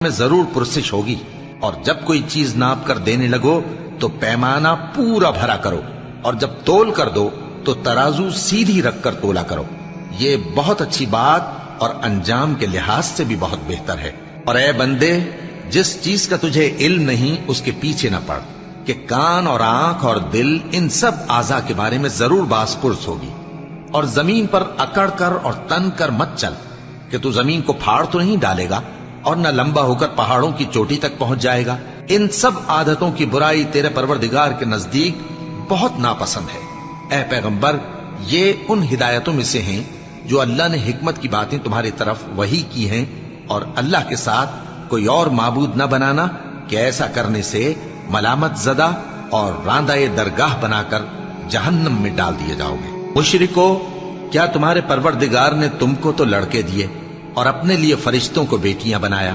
میں ضرور پرسش ہوگی، اور جب کوئی چیز ناپ کر دینے لگو تو پیمانہ پورا بھرا کرو، اور جب تول کر دو تو ترازو سیدھی رکھ کر تولا کرو۔ یہ بہت اچھی بات اور انجام کے لحاظ سے بھی بہت بہتر ہے۔ اور اے بندے، جس چیز کا تجھے علم نہیں اس کے پیچھے نہ پڑ، کہ کان اور آنکھ اور دل ان سب اعضاء کے بارے میں ضرور باس پرس ہوگی۔ اور زمین پر اکڑ کر اور تن کر مت چل، کہ تو زمین کو پھاڑ تو نہیں ڈالے گا اور نہ لمبا ہو کر پہاڑوں کی چوٹی تک پہنچ جائے گا۔ ان سب عادتوں کی برائی تیرے پروردگار کے نزدیک بہت ناپسند ہے۔ اے پیغمبر، یہ ان ہدایتوں میں سے ہیں جو اللہ نے حکمت کی باتیں تمہاری طرف وحی کی ہیں، اور اللہ کے ساتھ کوئی اور معبود نہ بنانا، کہ ایسا کرنے سے ملامت زدہ اور راندہ درگاہ بنا کر جہنم میں ڈال دیے جاؤ گے۔ مشرکو، کیا تمہارے پروردگار نے تم کو تو لڑکے دیے اور اپنے لیے فرشتوں کو بیٹیاں بنایا؟